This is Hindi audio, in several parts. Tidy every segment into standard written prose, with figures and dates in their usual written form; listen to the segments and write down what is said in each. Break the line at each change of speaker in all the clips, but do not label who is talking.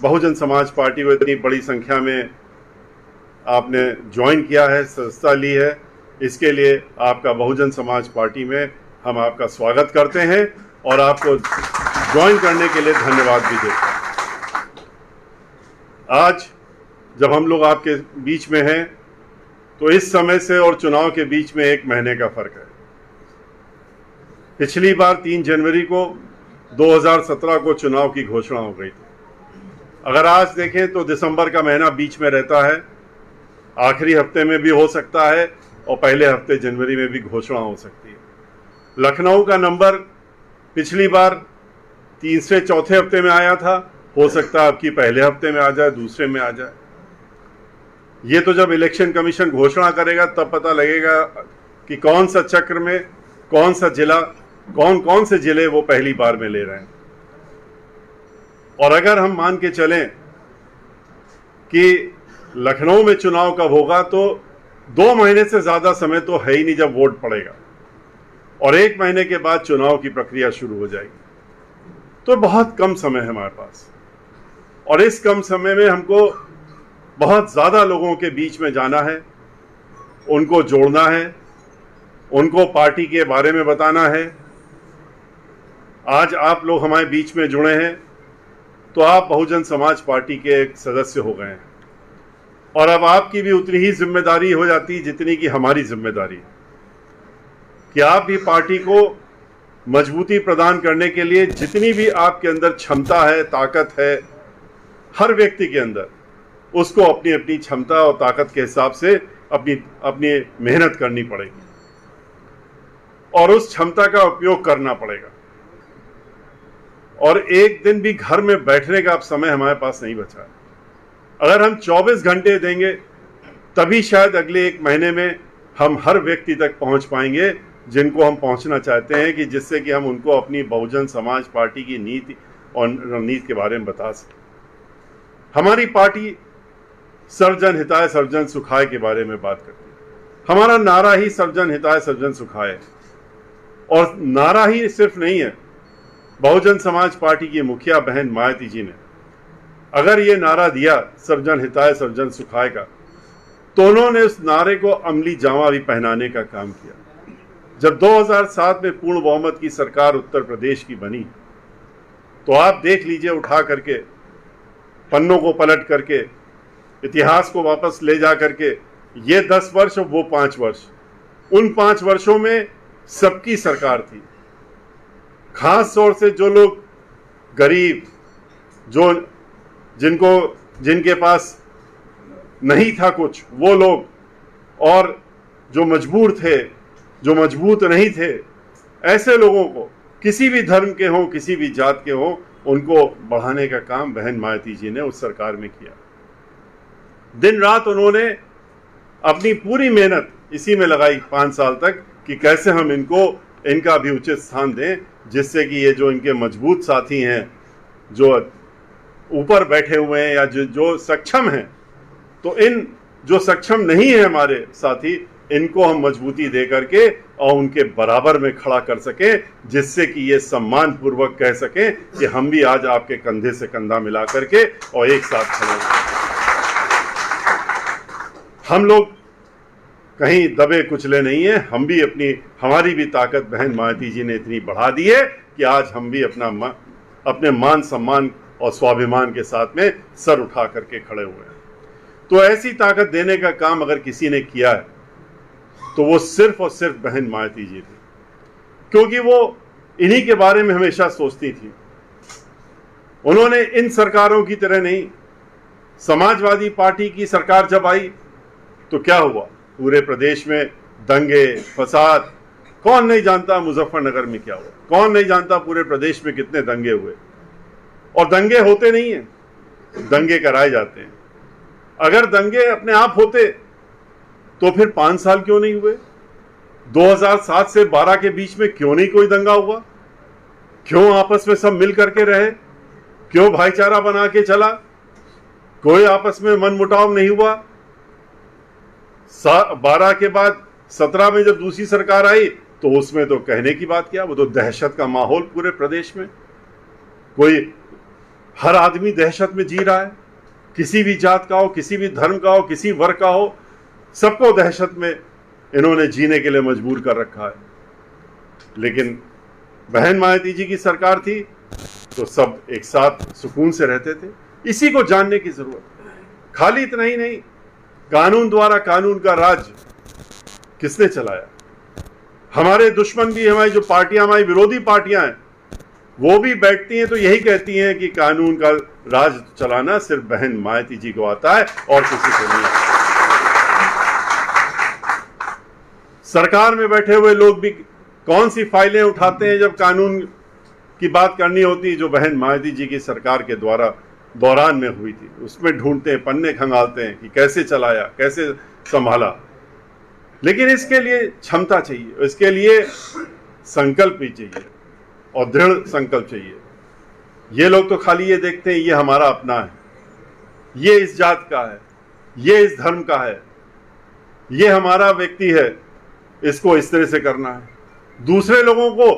बहुजन समाज पार्टी को इतनी बड़ी संख्या में आपने ज्वाइन किया है, सदस्यता ली है, इसके लिए आपका बहुजन समाज पार्टी में हम आपका स्वागत करते हैं और आपको ज्वाइन करने के लिए धन्यवाद भी देते हैं। आज जब हम लोग आपके बीच में हैं तो इस समय से और चुनाव के बीच में 1 महीने का फर्क है। पिछली बार 3 जनवरी को 2017 को चुनाव की घोषणा हो गई थी। अगर आज देखें तो दिसंबर का महीना बीच में रहता है, आखिरी हफ्ते में भी हो सकता है और पहले हफ्ते जनवरी में भी घोषणा हो सकती है। लखनऊ का नंबर पिछली बार तीसरे चौथे हफ्ते में आया था, हो सकता है अब की पहले हफ्ते में आ जाए, दूसरे में आ जाए। ये तो जब इलेक्शन कमीशन घोषणा करेगा तब पता लगेगा कि कौन सा चक्र में कौन सा जिला, कौन से जिले वो पहली बार में ले रहे हैं। और अगर हम मान के चलें कि लखनऊ में चुनाव कब होगा तो 2 महीने से ज्यादा समय तो है ही नहीं जब वोट पड़ेगा, और 1 महीने के बाद चुनाव की प्रक्रिया शुरू हो जाएगी। तो बहुत कम समय है हमारे पास, और इस कम समय में हमको बहुत ज्यादा लोगों के बीच में जाना है, उनको जोड़ना है, उनको पार्टी के बारे में बताना है। आज आप लोग हमारे बीच में जुड़े हैं तो आप बहुजन समाज पार्टी के एक सदस्य हो गए हैं, और अब आपकी भी उतनी ही जिम्मेदारी हो जाती है जितनी कि हमारी जिम्मेदारी है कि आप भी पार्टी को मजबूती प्रदान करने के लिए जितनी भी आपके अंदर क्षमता है, ताकत है, हर व्यक्ति के अंदर, उसको अपनी अपनी क्षमता और ताकत के हिसाब से अपनी मेहनत करनी पड़ेगी और उस क्षमता का उपयोग करना पड़ेगा। और एक दिन भी घर में बैठने का अब समय हमारे पास नहीं बचा है। अगर हम 24 घंटे देंगे तभी शायद अगले 1 महीने में हम हर व्यक्ति तक पहुंच पाएंगे जिनको हम पहुंचना चाहते हैं, कि जिससे कि हम उनको अपनी बहुजन समाज पार्टी की नीति और रणनीति के बारे में बता सकें। हमारी पार्टी सर्वजन हिताय सर्वजन सुखाय के बारे में बात करती है। हमारा नारा ही सर्वजन हिताय सर्वजन सुखाय है, और नारा ही सिर्फ नहीं है। बहुजन समाज पार्टी की मुखिया बहन मायावती जी ने अगर ये नारा दिया सर्वजन हिताय सर्वजन सुखाय का, तो उन्होंने उस नारे को अमली जामा भी पहनाने का काम किया। जब 2007 में पूर्ण बहुमत की सरकार उत्तर प्रदेश की बनी, तो आप देख लीजिए, उठा करके पन्नों को पलट करके इतिहास को वापस ले जा करके, ये 10 वर्ष और वो 5 वर्ष, उन 5 वर्षों में सबकी सरकार थी। खास तौर से जो लोग गरीब, जिनके पास नहीं था कुछ, वो लोग, और जो मजबूर थे, जो मजबूत नहीं थे, ऐसे लोगों को, किसी भी धर्म के हों, किसी भी जात के हों, उनको बढ़ाने का काम बहन मायावती जी ने उस सरकार में किया। दिन रात उन्होंने अपनी पूरी मेहनत इसी में लगाई 5 साल तक कि कैसे हम इनका भी उचित स्थान दें, जिससे कि ये जो इनके मजबूत साथी हैं, जो ऊपर बैठे हुए हैं या जो सक्षम हैं, तो इन जो सक्षम नहीं है हमारे साथी, इनको हम मजबूती दे करके और उनके बराबर में खड़ा कर सकें, जिससे कि ये सम्मान पूर्वक कह सकें कि हम भी आज आपके कंधे से कंधा मिला करके और एक साथ खड़े हैं। हम लोग कहीं दबे कुचले नहीं है, हमारी भी ताकत बहन मायावती जी ने इतनी बढ़ा दी है कि आज हम भी अपने मान सम्मान और स्वाभिमान के साथ में सर उठा करके खड़े हुए हैं। तो ऐसी ताकत देने का काम अगर किसी ने किया है तो वो सिर्फ और सिर्फ बहन मायावती जी थी, क्योंकि वो इन्हीं के बारे में हमेशा सोचती थी। उन्होंने इन सरकारों की तरह नहीं, समाजवादी पार्टी की सरकार जब आई तो क्या हुआ, पूरे प्रदेश में दंगे फसाद, कौन नहीं जानता मुजफ्फरनगर में क्या हुआ, कौन नहीं जानता पूरे प्रदेश में कितने दंगे हुए। और दंगे होते नहीं हैं, दंगे कराए जाते हैं। अगर दंगे अपने आप होते तो फिर 5 साल क्यों नहीं हुए? 2007 से 12 के बीच में क्यों नहीं कोई दंगा हुआ? क्यों आपस में सब मिल करके रहे? क्यों भाईचारा बना के चला? कोई आपस में मनमुटाव नहीं हुआ। 12 के बाद 17 में जब दूसरी सरकार आई तो उसमें तो कहने की बात क्या, वो तो दहशत का माहौल पूरे प्रदेश में। कोई हर आदमी दहशत में जी रहा है, किसी भी जात का हो, किसी भी धर्म का हो, किसी वर्ग का हो, सबको दहशत में इन्होंने जीने के लिए मजबूर कर रखा है। लेकिन बहन मायावती जी की सरकार थी तो सब एक साथ सुकून से रहते थे। इसी को जानने की जरूरत है। खाली इतना ही नहीं, कानून द्वारा कानून का राज किसने चलाया? हमारे दुश्मन भी, हमारी जो पार्टियां, हमारी विरोधी पार्टियां हैं, वो भी बैठती हैं तो यही कहती हैं कि कानून का राज चलाना सिर्फ बहन मायावती जी को आता है और किसी को नहीं आता। सरकार में बैठे हुए लोग भी कौन सी फाइलें उठाते हैं जब कानून की बात करनी होती, जो बहन मायावती जी की सरकार के द्वारा दौरान में हुई थी, उसमें ढूंढते हैं, पन्ने खंगालते हैं कि कैसे चलाया, कैसे संभाला। लेकिन इसके लिए क्षमता चाहिए, इसके लिए संकल्प भी चाहिए और दृढ़ संकल्प चाहिए। ये लोग तो खाली ये देखते हैं ये हमारा अपना है, ये इस जात का है, ये इस धर्म का है, ये हमारा व्यक्ति है, इसको इस तरह से करना है। दूसरे लोगों को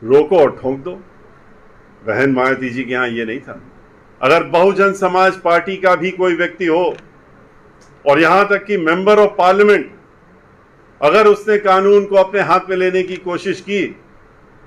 रोको और ठोक दो। बहन मायावती जी के यहां ये नहीं था। अगर बहुजन समाज पार्टी का भी कोई व्यक्ति हो और यहां तक कि मेंबर ऑफ पार्लियामेंट, अगर उसने कानून को अपने हाथ में लेने की कोशिश की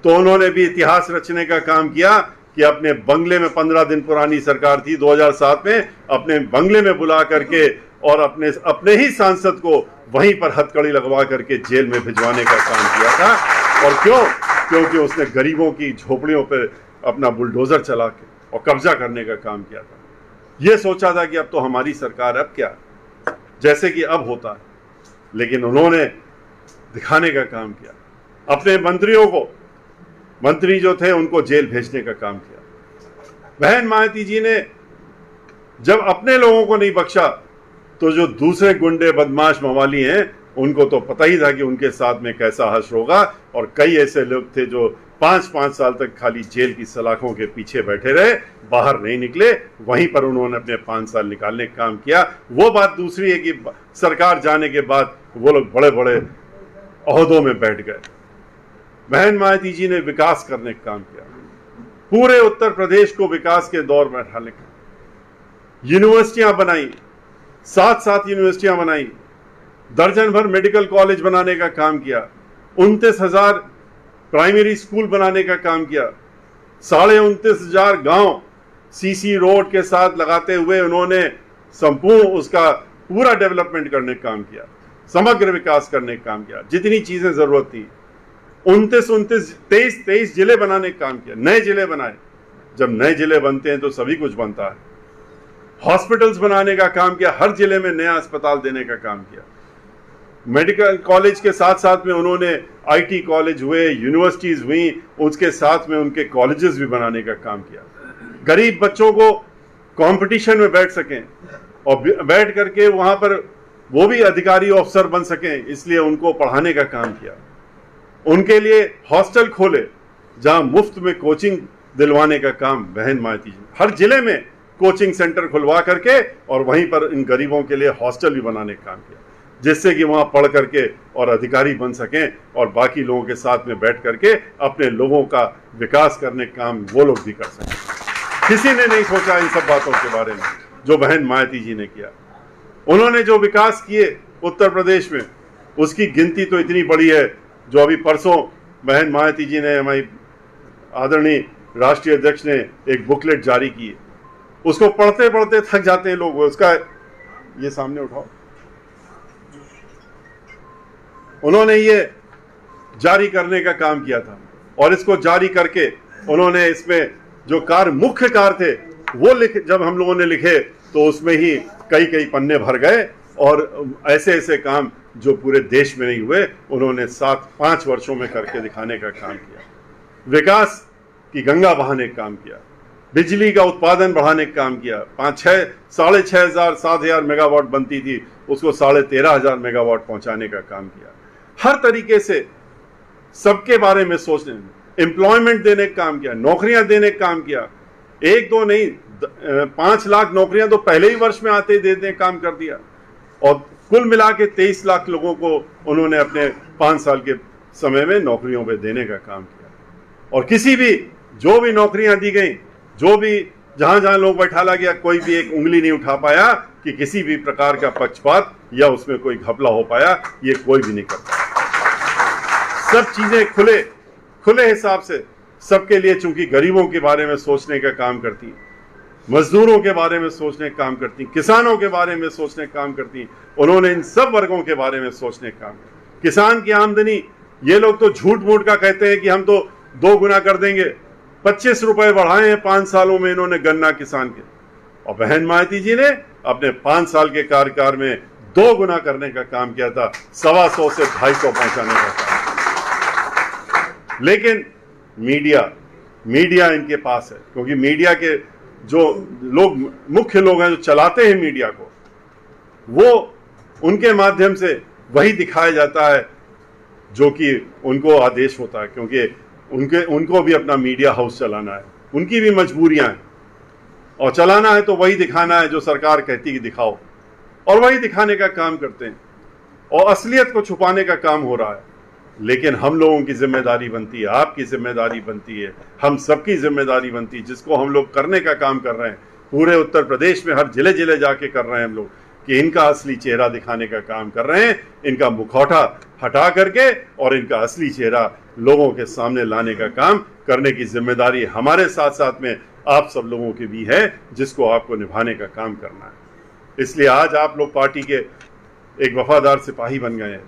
तो उन्होंने भी इतिहास रचने का काम किया कि अपने बंगले में 15 दिन पुरानी सरकार थी 2007 में, अपने बंगले में बुला करके और अपने ही सांसद को वहीं पर हथकड़ी लगवा करके जेल में भिजवाने का काम किया था। और क्यों? क्योंकि उसने गरीबों की झोपड़ियों पर अपना बुलडोजर चला के और कब्जा करने का काम किया था। यह सोचा था कि अब तो हमारी सरकार, अब क्या, जैसे कि अब होता है। लेकिन उन्होंने दिखाने का काम किया, अपने मंत्रियों को, मंत्री जो थे उनको जेल भेजने का काम किया। बहन मायावती जी ने जब अपने लोगों को नहीं बख्शा तो जो दूसरे गुंडे बदमाश मवाली हैं उनको तो पता ही था कि उनके साथ में कैसा हश्र होगा। और कई ऐसे लोग थे जो 5-5 साल तक खाली जेल की सलाखों के पीछे बैठे रहे, बाहर नहीं निकले। वहीं पर उन्होंने अपने 5 साल निकालने का काम किया। वो बात दूसरी है कि सरकार जाने के बाद वो लोग बड़े बड़े ओहदों में बैठ गए। बहन मायावती जी ने विकास करने का काम किया, पूरे उत्तर प्रदेश को विकास के दौर में ढालने का, यूनिवर्सिटियां बनाई, 7 यूनिवर्सिटियां बनाई, दर्जन भर मेडिकल कॉलेज बनाने का काम किया, 29,000 प्राइमरी स्कूल बनाने का काम किया, 29,500 गांव सीसी रोड के साथ लगाते हुए उन्होंने संपूर्ण उसका पूरा डेवलपमेंट करने का काम किया, समग्र विकास करने का काम किया। जितनी चीजें जरूरत थी 23 जिले बनाने का काम किया, नए जिले बनाए। जब नए जिले बनते हैं तो सभी कुछ बनता है। हॉस्पिटल्स बनाने का काम किया, हर जिले में नया अस्पताल देने का काम किया। मेडिकल कॉलेज के साथ साथ में उन्होंने आईटी कॉलेज हुए, यूनिवर्सिटीज हुई, उसके साथ में उनके कॉलेजेस भी बनाने का काम किया। गरीब बच्चों को कंपटीशन में बैठ सकें और बैठ करके वहां पर वो भी अधिकारी अफसर बन सकें, इसलिए उनको पढ़ाने का काम किया। उनके लिए हॉस्टल खोले जहां मुफ्त में कोचिंग दिलवाने का काम बहन मायावती जी, हर जिले में कोचिंग सेंटर खुलवा करके और वहीं पर इन गरीबों के लिए हॉस्टल भी बनाने का काम किया, जिससे कि वहां पढ़ करके और अधिकारी बन सकें और बाकी लोगों के साथ में बैठ करके अपने लोगों का विकास करने का काम वो लोग भी कर सकें। किसी ने नहीं सोचा इन सब बातों के बारे में जो बहन मायावती जी ने किया। उन्होंने जो विकास किए उत्तर प्रदेश में, उसकी गिनती तो इतनी बड़ी है। जो अभी परसों बहन मायावती जी ने, हमारी आदरणीय राष्ट्रीय अध्यक्ष ने एक बुकलेट जारी की, उसको पढ़ते पढ़ते थक जाते हैं लोग। उसका ये सामने उठाओ, उन्होंने ये जारी करने का काम किया था और इसको जारी करके उन्होंने इसमें जो मुख्य कार्य थे वो जब हम लोगों ने लिखे तो उसमें ही कई पन्ने भर गए। और ऐसे ऐसे काम जो पूरे देश में नहीं हुए उन्होंने 5 वर्षों में करके दिखाने का काम किया। विकास की गंगा बहाने का काम किया, बिजली का उत्पादन बढ़ाने का काम किया। 5,500 साढ़े 7,000 मेगावाट बनती थी, उसको 13,500 मेगावाट पहुंचाने का काम किया। हर तरीके से सबके बारे में सोचने, एम्प्लॉयमेंट देने का काम किया, नौकरियां देने का काम किया। 1-2 नहीं, 5 लाख नौकरियां तो पहले ही वर्ष में आते ही देने का काम कर दिया। और कुल मिला के 23 लाख लोगों को उन्होंने अपने 5 साल के समय में नौकरियों पे देने का काम किया। और किसी भी जो भी नौकरियां दी गई, जो भी जहां जहां लोग बैठाला गया, कोई भी एक उंगली नहीं उठा पाया कि किसी भी प्रकार का पक्षपात या उसमें कोई घपला हो पाया। ये कोई भी नहीं करता। सब चीजें खुले हिसाब से सबके लिए, चूंकि गरीबों के बारे में सोचने का काम करती, मजदूरों के बारे में सोचने का काम करती, किसानों के बारे में सोचने का काम करती। उन्होंने इन सब वर्गों के बारे में सोचने का काम। किसान की आमदनी, ये लोग तो झूठ मूठ का कहते हैं कि हम तो 2 गुना कर देंगे। 25 रुपए बढ़ाए हैं 5 सालों में इन्होंने गन्ना किसान के, और बहन मायावती जी ने अपने 5 साल के कार्यकाल में 2 गुना करने का काम किया था, 125 से 250 पहुंचाने का काम। लेकिन मीडिया इनके पास है, क्योंकि मीडिया के जो लोग, मुख्य लोग हैं जो चलाते हैं मीडिया को, वो उनके माध्यम से वही दिखाया जाता है जो कि उनको आदेश होता है, क्योंकि उनको भी अपना मीडिया हाउस चलाना है, उनकी भी मजबूरियां हैं, और चलाना है तो वही दिखाना है जो सरकार कहती है दिखाओ, और वही दिखाने का काम करते हैं, और असलियत को छुपाने का काम हो रहा है। लेकिन हम लोगों की जिम्मेदारी बनती है, आपकी जिम्मेदारी बनती है, हम सबकी जिम्मेदारी बनती है, जिसको हम लोग करने का काम कर रहे हैं, पूरे उत्तर प्रदेश में हर जिले जिले जाके कर रहे हैं हम लोग, कि इनका असली चेहरा दिखाने का काम कर रहे हैं, इनका मुखौटा हटा करके और इनका असली चेहरा लोगों के सामने लाने का काम करने की जिम्मेदारी हमारे साथ साथ में आप सब लोगों की भी है, जिसको आपको निभाने का काम करना है। इसलिए आज आप लोग पार्टी के एक वफादार सिपाही बन गए हैं,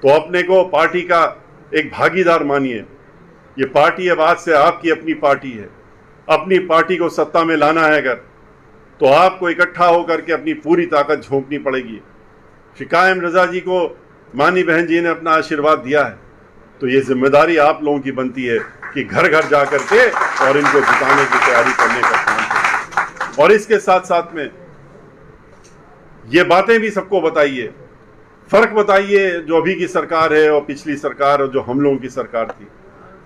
तो अपने को पार्टी का एक भागीदार मानिए। ये पार्टी अब आज से आपकी अपनी पार्टी है। अपनी पार्टी को सत्ता में लाना है अगर, तो आपको इकट्ठा होकर के अपनी पूरी ताकत झोंकनी पड़ेगी। श्री कायम रजा जी को मानी बहन जी ने अपना आशीर्वाद दिया है, तो ये जिम्मेदारी आप लोगों की बनती है कि घर घर जा करके और इनको जिताने की तैयारी करने का काम करें। और इसके साथ साथ में ये बातें भी सबको बताइए, फर्क बताइए जो अभी की सरकार है और पिछली सरकार और जो हम लोगों की सरकार थी,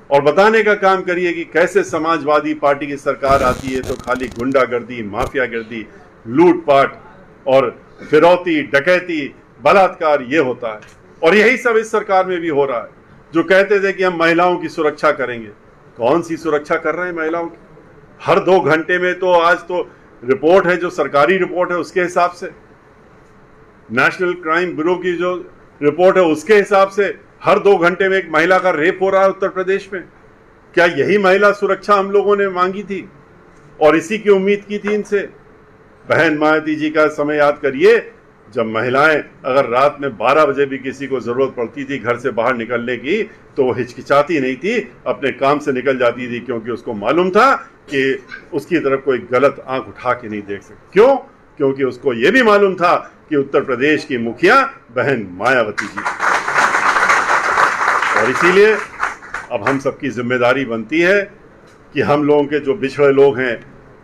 और बताने का काम करिए कि कैसे समाजवादी पार्टी की सरकार आती है तो खाली गुंडागर्दी, माफियागर्दी, लूटपाट और फिरौती, डकैती, बलात्कार ये होता है। और यही सब इस सरकार में भी हो रहा है। जो कहते थे कि हम महिलाओं की सुरक्षा करेंगे, कौन सी सुरक्षा कर रहे हैं महिलाओं की? हर 2 घंटे में तो आज तो रिपोर्ट है, जो सरकारी रिपोर्ट है उसके हिसाब से, नेशनल क्राइम ब्यूरो की जो रिपोर्ट है उसके हिसाब से हर 2 घंटे में एक महिला का रेप हो रहा है उत्तर प्रदेश में। क्या यही महिला सुरक्षा हम लोगों ने मांगी थी और इसी की उम्मीद की थी इनसे? बहन मायावती जी का समय याद करिए, जब महिलाएं अगर रात में 12 बजे भी किसी को जरूरत पड़ती थी घर से बाहर निकलने की, तो वो हिचकिचाती नहीं थी, अपने काम से निकल जाती थी, क्योंकि उसको मालूम था कि उसकी तरफ कोई गलत आंख उठा के नहीं देख सकती। क्यों? क्योंकि उसको ये भी मालूम था कि उत्तर प्रदेश की मुखिया बहन मायावती जी। और इसीलिए अब हम सबकी जिम्मेदारी बनती है कि हम लोगों के जो बिछड़े लोग हैं,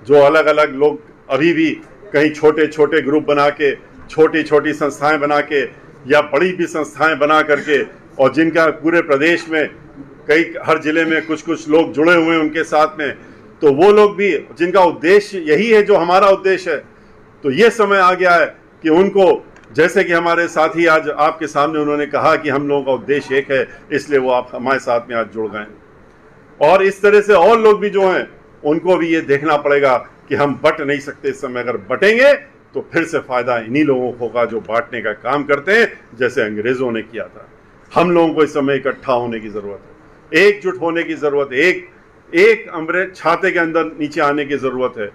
जो अलग अलग लोग अभी भी कहीं छोटे छोटे ग्रुप बना के, छोटी छोटी संस्थाएं बना के या बड़ी भी संस्थाएं बना करके, और जिनका पूरे प्रदेश में कई हर जिले में कुछ कुछ लोग जुड़े हुए हैं उनके साथ में, तो वो लोग भी जिनका उद्देश्य यही है जो हमारा उद्देश्य है, तो ये समय आ गया है कि उनको, जैसे कि हमारे साथी आज आपके सामने उन्होंने कहा कि हम लोगों का उद्देश्य एक है, इसलिए वो आप हमारे साथ में आज जुड़ गए। और इस तरह से और लोग भी जो हैं उनको भी ये देखना पड़ेगा कि हम बट नहीं सकते इस समय। अगर बटेंगे तो फिर से फायदा इन्हीं लोगों को होगा जो बांटने का काम करते हैं, जैसे अंग्रेजों ने किया था। हम लोगों को इस समय इकट्ठा होने की जरूरत है, एकजुट होने की जरूरत है, एक अमृत छाते के अंदर नीचे आने की जरूरत है।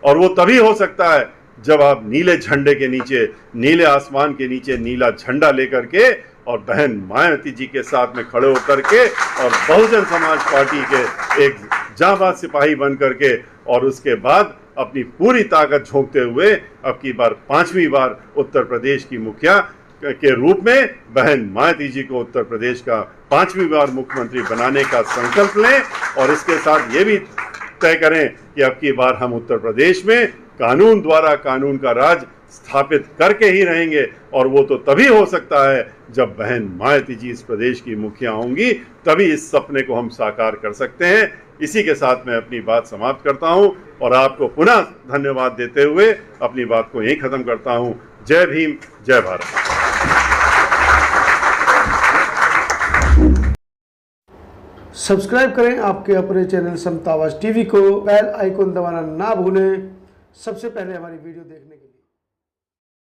और वो तभी हो सकता है जब आप नीले झंडे के नीचे, नीले आसमान के नीचे नीला झंडा लेकर के और बहन मायावती जी के साथ में खड़े होकर के और बहुजन समाज पार्टी के एक जांबाज सिपाही बन करके, और उसके बाद अपनी पूरी ताकत झोंकते हुए अब की बार 5वीं बार उत्तर प्रदेश की मुखिया के रूप में बहन मायावती जी को उत्तर प्रदेश का 5वीं बार मुख्यमंत्री बनाने का संकल्प लें। और इसके साथ ये भी तय करें कि अब की बार हम उत्तर प्रदेश में कानून द्वारा कानून का राज स्थापित करके ही रहेंगे। और वो तो तभी हो सकता है जब बहन मायावती जी इस प्रदेश की मुखिया होंगी, तभी इस सपने को हम साकार कर सकते हैं। इसी के साथ मैं अपनी बात समाप्त करता हूं और आपको पुनः धन्यवाद देते हुए अपनी बात को यहीं खत्म करता हूं। जय भीम, जय भारत।
सब्सक्राइब करें आपके अपने चैनल समता आवाज़ टीवी को, बेल आइकन दबाना ना भूलें सबसे पहले हमारी वीडियो देखने के लिए।